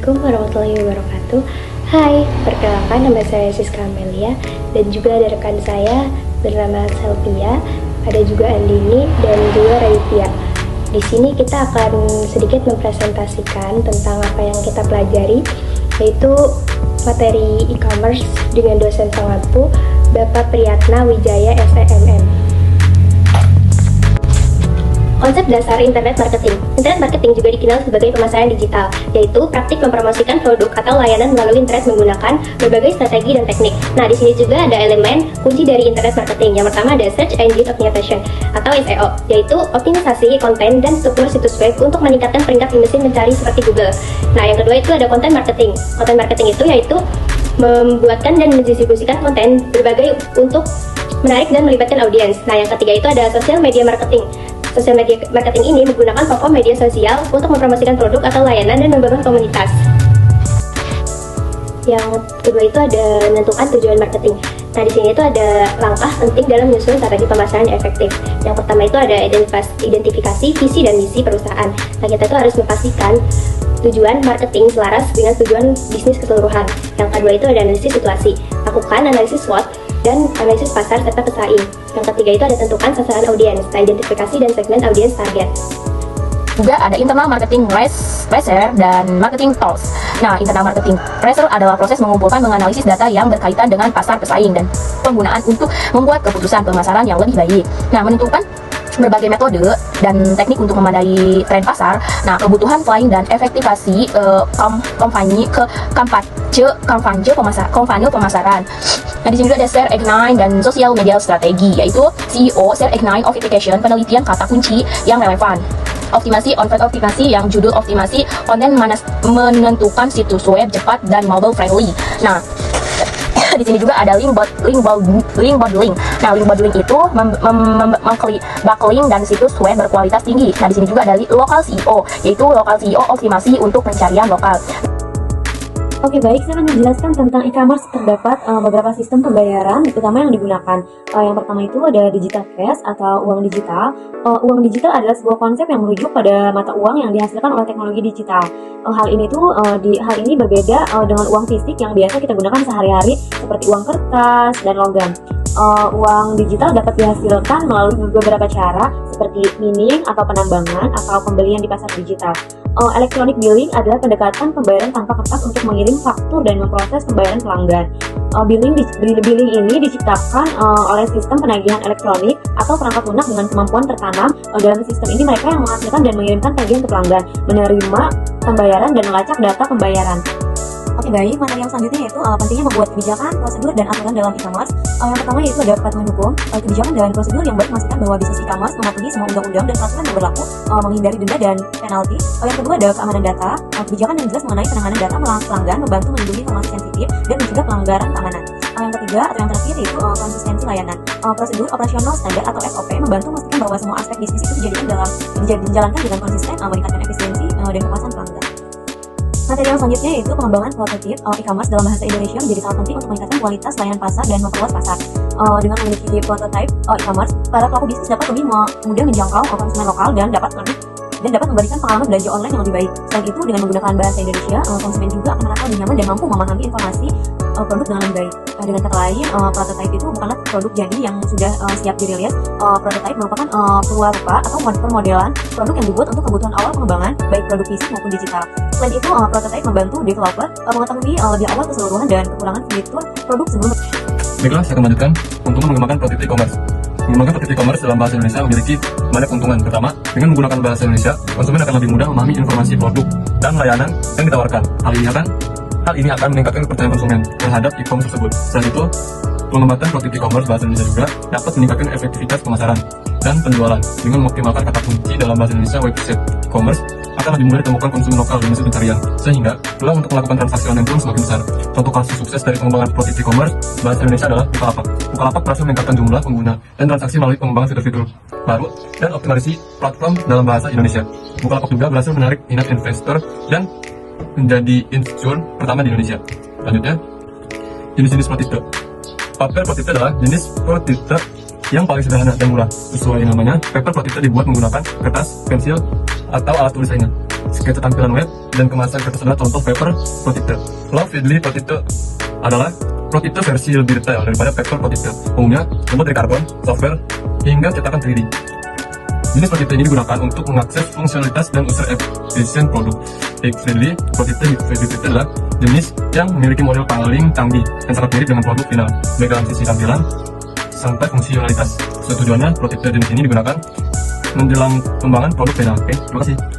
Assalamualaikum warahmatullahi wabarakatuh. Hai, perkenalkan nama saya Siska Amelia dan juga ada rekan saya bernama Selvia, ada juga Andini dan juga Raditya. Di sini kita akan sedikit mempresentasikan tentang apa yang kita pelajari, yaitu materi e-commerce dengan dosen pengampu Bapak Priyatna Wijaya SEMM. Konsep dasar internet marketing. Internet marketing juga dikenal sebagai pemasaran digital, yaitu praktik mempromosikan produk atau layanan melalui internet menggunakan berbagai strategi dan teknik. Nah, di sini juga ada elemen kunci dari internet marketing. Yang pertama ada Search Engine Optimization atau SEO, yaitu optimisasi konten dan struktur situs web untuk meningkatkan peringkat di mesin mencari seperti Google. Nah, yang kedua itu ada content marketing. Content marketing itu yaitu membuatkan dan mendistribusikan konten berbagai untuk menarik dan melibatkan audiens. Nah, yang ketiga itu ada social media marketing. Social media marketing ini menggunakan platform media sosial untuk mempromosikan produk atau layanan dan membangun komunitas. Yang kedua itu ada menentukan tujuan marketing. Nah, di sini itu ada langkah penting dalam menyusun strategi pemasaran yang efektif. Yang pertama itu ada identifikasi visi dan misi perusahaan. Nah, kita itu harus memastikan tujuan marketing selaras dengan tujuan bisnis keseluruhan. Yang kedua itu ada analisis situasi. Lakukan analisis SWOT dan analisis pasar serta pesaing. Yang ketiga itu ada tentukan sasaran audiens, identifikasi dan segmen audiens target. Juga ada internal marketing research dan marketing tools. Nah, internal marketing research adalah proses mengumpulkan menganalisis data yang berkaitan dengan pasar pesaing dan penggunaan untuk membuat keputusan pemasaran yang lebih baik. Nah, menentukan berbagai metode dan teknik untuk memadai tren pasar. Nah, kebutuhan selain dan efektivasi kampanye pemasaran. Nah, di sini juga ada Share Ignite dan Social Media Strategi, yaitu CEO Share Ignite Optimization, penelitian kata kunci yang relevan. Optimasi yang judul optimasi konten menentukan situs web cepat dan mobile friendly. Nah, di sini juga ada link bundling. Nah, link bundling itu backlink dan situs web berkualitas tinggi. Nah, di sini juga ada local SEO, yaitu local SEO optimasi untuk pencarian lokal. Oke, baik, saya akan menjelaskan tentang e-commerce. Terdapat beberapa sistem pembayaran utama yang digunakan. Yang pertama itu ada digital cash atau uang digital. Uang digital adalah sebuah konsep yang merujuk pada mata uang yang dihasilkan oleh teknologi digital. Hal ini berbeda dengan uang fisik yang biasa kita gunakan sehari-hari seperti uang kertas dan logam. Uang digital dapat dihasilkan melalui beberapa cara seperti mining atau penambangan atau pembelian di pasar digital. Electronic billing adalah pendekatan pembayaran tanpa kertas untuk mengirim faktur dan memproses pembayaran pelanggan. Billing ini diciptakan oleh sistem penagihan elektronik atau perangkat lunak dengan kemampuan tertanam. Dalam sistem ini mereka yang menghasilkan dan mengirimkan tagihan ke pelanggan, menerima pembayaran dan melacak data pembayaran. Oke, baik, materi yang selanjutnya yaitu pentingnya membuat kebijakan, prosedur, dan aturan dalam e-commerce. Yang pertama yaitu ada kepatuhan hukum. Kebijakan dan prosedur yang baik memastikan bahwa bisnis e-commerce mematuhi semua undang-undang dan peraturan yang berlaku, menghindari denda dan penalti. Yang kedua ada keamanan data. Kebijakan yang jelas mengenai penanganan data pelanggan, membantu melindungi informasi sensitif dan mencegah pelanggaran keamanan. Yang ketiga atau yang terakhir yaitu konsistensi layanan. Prosedur operasional standar atau SOP membantu memastikan bahwa semua aspek bisnis itu dijalankan dengan konsisten, meningkatkan efisiensi dan kepuasan pelanggan. Materi yang selanjutnya yaitu pengembangan prototip e-commerce dalam bahasa Indonesia menjadi sangat penting untuk meningkatkan kualitas layanan pasar dan memperluas pasar. Dengan memiliki prototipe e-commerce, para pelaku bisnis dapat lebih mudah menjangkau konsumen lokal dan dapat memberikan pengalaman belanja online yang lebih baik. Selain itu, dengan menggunakan bahasa Indonesia, konsumen juga akan merasa lebih nyaman dan mampu memahami informasi produk dengan lebih baik. Dengan kata lain, prototipe itu bukanlah produk jadi yang sudah siap dirilis. Prototipe merupakan perwarupa atau permodelan produk yang dibuat untuk kebutuhan awal pengembangan, baik produk fisik maupun digital. Selain itu, prototipe membantu developer mengetahui lebih awal keseluruhan dan kekurangan fitur produk sebelum. Baiklah, saya akan lanjutkan untuk mengembangkan prototip e-commerce. Mengembangkan prototip e-commerce dalam bahasa Indonesia memiliki banyak keuntungan. Pertama, dengan menggunakan bahasa Indonesia, konsumen akan lebih mudah memahami informasi produk dan layanan yang ditawarkan. Hal ini akan meningkatkan kepercayaan konsumen terhadap e-commerce tersebut. Selain itu, mengembangkan prototip e-commerce bahasa Indonesia juga dapat meningkatkan efektivitas pemasaran dan penjualan. Dengan mengoptimalkan kata kunci dalam bahasa Indonesia, website e-commerce akan lebih mudah ditemukan konsumen lokal di mesin pencarian, sehingga peluang untuk melakukan transaksi online pun semakin besar. Contoh kasus sukses dari pengembangan prototip e-commerce bahasa Indonesia adalah Bukalapak. Bukalapak berhasil meningkatkan jumlah pengguna dan transaksi melalui pengembangan fitur-fitur baru dan optimalisasi platform dalam bahasa Indonesia. Bukalapak juga berhasil menarik minat investor dan menjadi insinyur pertama di Indonesia. Selanjutnya, jenis-jenis prototip. Paper prototip adalah jenis prototip yang paling sederhana dan murah. Sesuai namanya, paper prototip dibuat menggunakan kertas, pensil, atau alat tulis lainnya. sketsa tampilan web, dan kemasan kertas adalah contoh paper prototype. Love Feedly prototype adalah prototype versi lebih detail daripada paper prototype. Umumnya terbuat dari karbon, software, hingga cetakan 3D. Jenis prototype ini digunakan untuk mengakses fungsionalitas dan user efisien produk. Feedly prototype adalah jenis yang memiliki model paling canggih dan sangat mirip dengan produk final, baik dalam sisi tampilan sampai fungsionalitas. Tujuannya, prototype jenis ini digunakan menjelang pengembangan produk final. Oke, terima kasih.